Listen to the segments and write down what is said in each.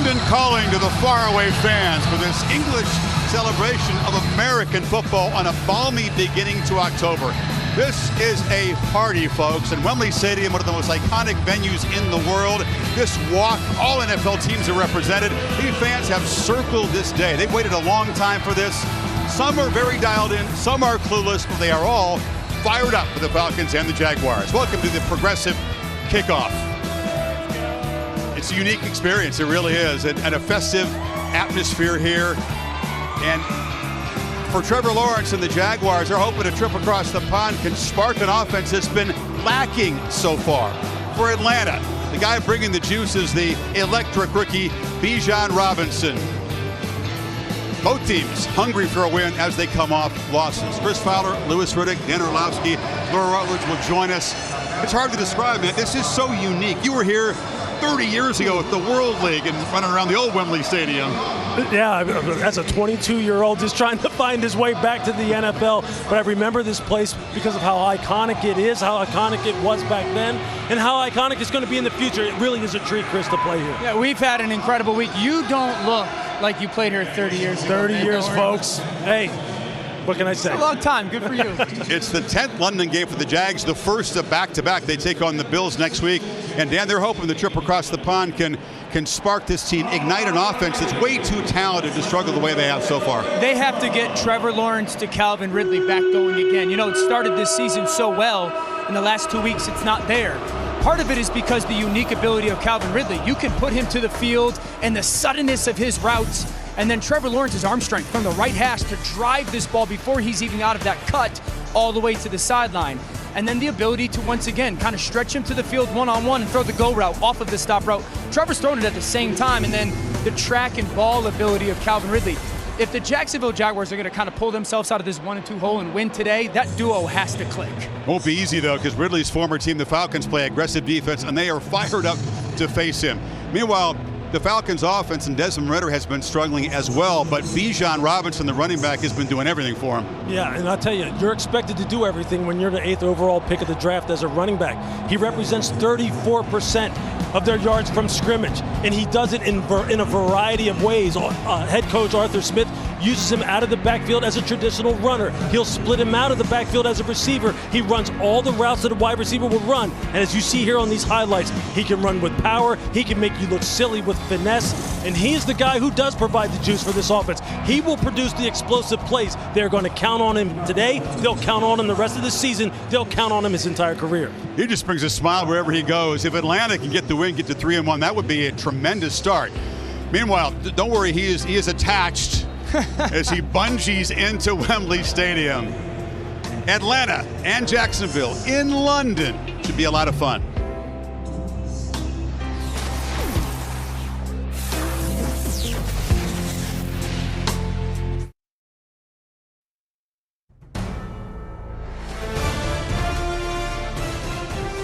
London calling to the faraway fans for this English celebration of American football on a balmy beginning to October. This is a party, folks, and Wembley Stadium, one of the most iconic venues in the world. This walk, all NFL teams are represented. These fans have circled this day. They've waited a long time for this. Some are very dialed in, some are clueless, but they are all fired up for the Falcons and the Jaguars. Welcome to the Progressive Kickoff. It's a unique experience, it really is, and a festive atmosphere here. And for Trevor Lawrence and the Jaguars, they're hoping a trip across the pond can spark an offense that's been lacking so far. For Atlanta, the guy bringing the juice is the electric rookie, Bijan Robinson. Both teams hungry for a win as they come off losses. Chris Fowler, Louis Riddick, Dan Orlovsky, Laura Rutledge will join us. It's hard to describe, man. This is so unique. You were here 30 years ago at the World League and running around the old Wembley Stadium. Yeah, as a 22-year-old just trying to find his way back to the NFL. But I remember this place because of how iconic it is, how iconic it was back then, and how iconic it's going to be in the future. It really is a treat, Chris, to play here. Yeah, we've had an incredible week. You don't look like you played here 30 years ago. 30 years, folks. Hey, what can I say? It's a long time. Good for you. It's the 10th London game for the Jags, the first of back-to-back. They take on the Bills next week. And, Dan, they're hoping the trip across the pond can spark this team, ignite an offense that's way too talented to struggle the way they have so far. They have to get Trevor Lawrence to Calvin Ridley back going again. You know, it started this season so well. In the last 2 weeks, it's not there. Part of it is because the unique ability of Calvin Ridley. You can put him to the field and the suddenness of his routes. And then Trevor Lawrence's arm strength from the right hash to drive this ball before he's even out of that cut all the way to the sideline. And then the ability to, once again, kind of stretch him to the field one-on-one and throw the go route off of the stop route. Trevor's thrown it at the same time. And then the track and ball ability of Calvin Ridley. If the Jacksonville Jaguars are going to kind of pull themselves out of this 1-2 hole and win today, that duo has to click. Won't be easy, though, because Ridley's former team, the Falcons, play aggressive defense, and they are fired up to face him. Meanwhile, the Falcons' offense and Desmond Ridder has been struggling as well, but Bijan Robinson, the running back, has been doing everything for him. Yeah, and I'll tell you, you're expected to do everything when you're the 8th overall pick of the draft as a running back. He represents 34% of their yards from scrimmage, and he does it in a variety of ways. Head coach Arthur Smith uses him out of the backfield as a traditional runner. He'll split him out of the backfield as a receiver. He runs all the routes that a wide receiver would run. And as you see here on these highlights, he can run with power. He can make you look silly with finesse. And he's the guy who does provide the juice for this offense. He will produce the explosive plays. They're going to count on him today. They'll count on him the rest of the season. They'll count on him his entire career. He just brings a smile wherever he goes. If Atlanta can get the win, get to 3-1, that would be a tremendous start. Meanwhile, don't worry, he is attached as he bungees into Wembley Stadium. Atlanta and Jacksonville in London should be a lot of fun.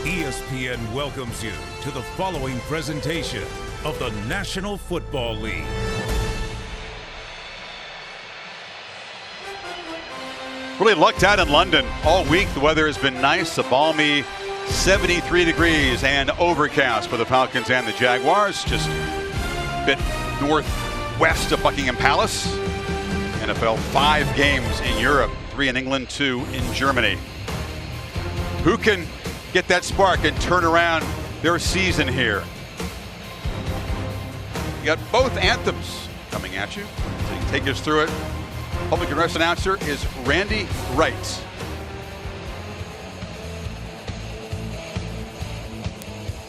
ESPN welcomes you to the following presentation of the National Football League. Really lucked out in London all week. The weather has been nice, a balmy 73 degrees and overcast for the Falcons and the Jaguars. Just a bit northwest of Buckingham Palace. NFL 5 games in Europe, 3 in England, 2 in Germany. Who can get that spark and turn around their season here? You got both anthems coming at you, so you can take us through it. Public address announcer is Randy Wright.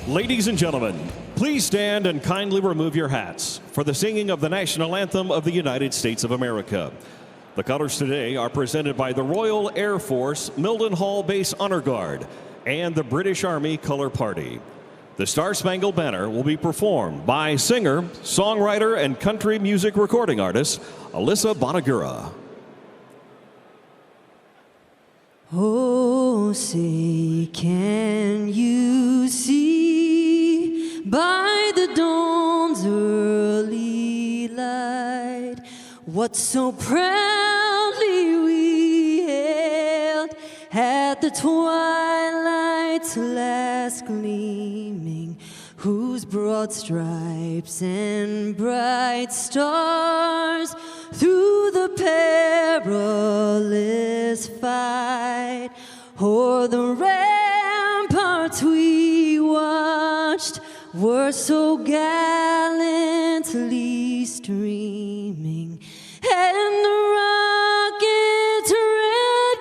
Ladies and gentlemen, please stand and kindly remove your hats for the singing of the national anthem of the United States of America. The colors today are presented by the Royal Air Force Mildenhall Base Honor Guard and the British Army Color Party. The Star-Spangled Banner will be performed by singer, songwriter, and country music recording artist Alyssa Bonagura. Oh, say, can you see by the dawn's early light what so proudly we hailed at the twilight's last gleaming? whose broad stripes and bright stars through the perilous fight o'er the ramparts we watched were so gallantly streaming, and the rocket's red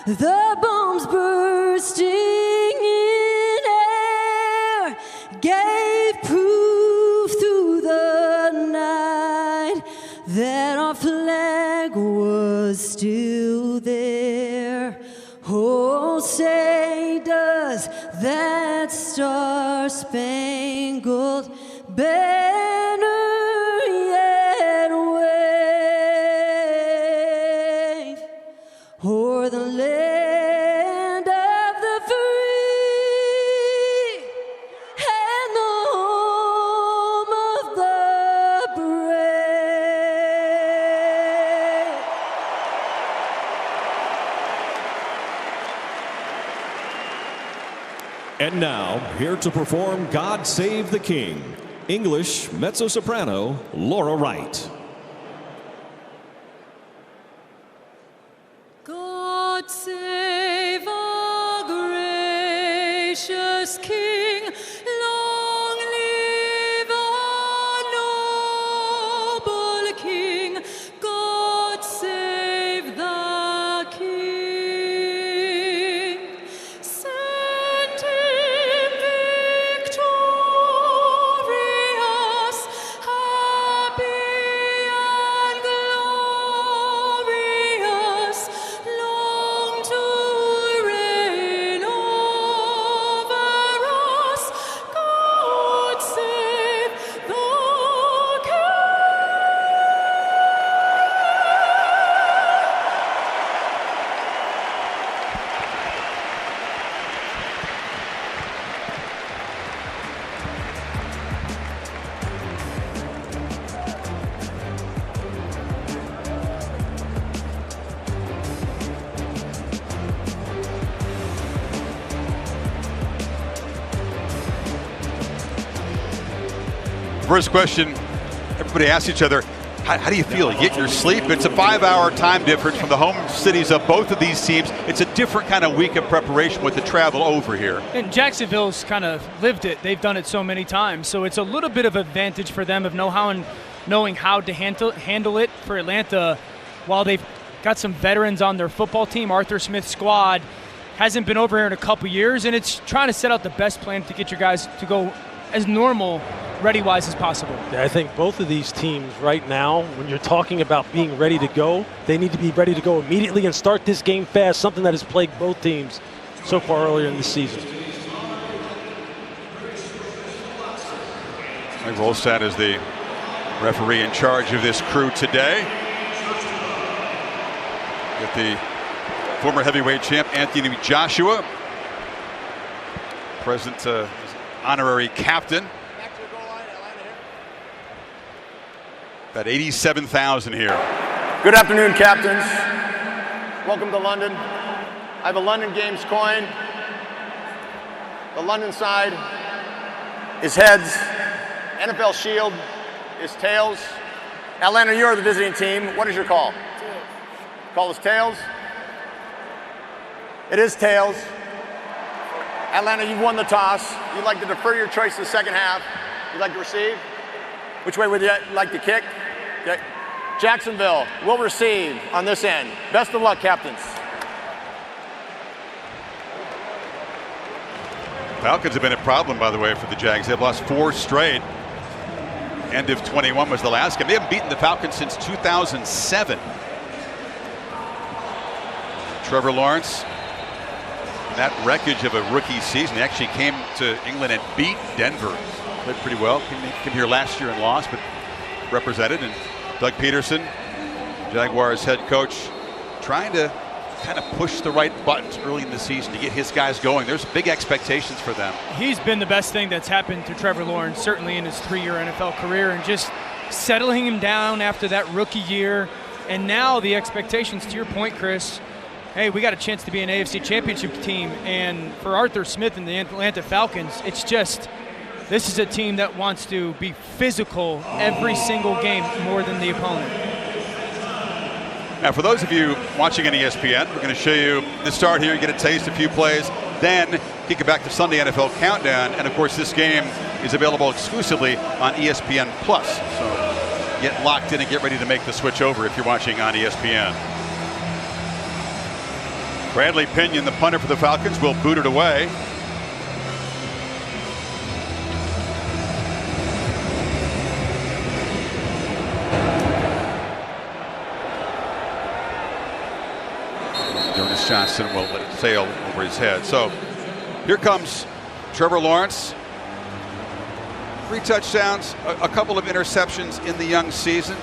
glare, the bombs bursting in air, gave proof through the night that our flag was still there. Oh, say does that star-spangled banner yet wave o'er the land of the free and the home of the brave? And now, here to perform God Save the King, English mezzo-soprano Laura Wright. God save our gracious King, long live our noble King. God save the King. Send him victorious, happy and glorious, long to reign over us. God save the First question, everybody asks each other, how do you feel? You get your sleep? It's a 5-hour time difference from the home cities of both of these teams. It's a different kind of week of preparation with the travel over here. And Jacksonville's kind of lived it. They've done it so many times. So it's a little bit of advantage for them of knowing how to handle it. For Atlanta, while they've got some veterans on their football team, Arthur Smith's squad hasn't been over here in a couple years, and it's trying to set out the best plan to get your guys to go as normal, ready-wise as possible. Yeah, I think both of these teams right now, when you're talking about being ready to go, they need to be ready to go immediately and start this game fast, something that has plagued both teams so far earlier in the season. Mike Volstad is the referee in charge of this crew today. With the former heavyweight champ Anthony Joshua, present honorary captain. About 87,000 here. Good afternoon, captains. Welcome to London. I have a London Games coin. The London side is heads. NFL shield is tails. Atlanta, you're the visiting team. What is your call? Tails. Call is tails. It is tails. Atlanta, you've won the toss. You'd like to defer your choice to the second half. You'd like to receive? Which way would you like to kick? Okay. Jacksonville will receive on this end. Best of luck, captains. Falcons have been a problem, by the way, for the Jags. They've lost 4 straight. End of 21 was the last game. They haven't beaten the Falcons since 2007. Trevor Lawrence, that wreckage of a rookie season, he actually came to England and beat Denver. Played pretty well. Came here last year and lost, but represented. And Doug Peterson, Jaguars head coach, trying to kind of push the right buttons early in the season to get his guys going. There's big expectations for them. He's been the best thing that's happened to Trevor Lawrence, certainly in his 3-year NFL career, and just settling him down after that rookie year. And now the expectations, to your point, Chris, hey, we got a chance to be an AFC Championship team. And for Arthur Smith and the Atlanta Falcons, it's just, this is a team that wants to be physical every single game more than the opponent. Now, for those of you watching on ESPN, we're going to show you the start here. You get a taste, a few plays, then kick it back to Sunday NFL Countdown. And, of course, this game is available exclusively on ESPN+. So get locked in and get ready to make the switch over if you're watching on ESPN. Bradley Pinion, the punter for the Falcons, will boot it away. Jonas Johnson will let it sail over his head. So here comes Trevor Lawrence. 3 touchdowns, a couple of interceptions in the young season.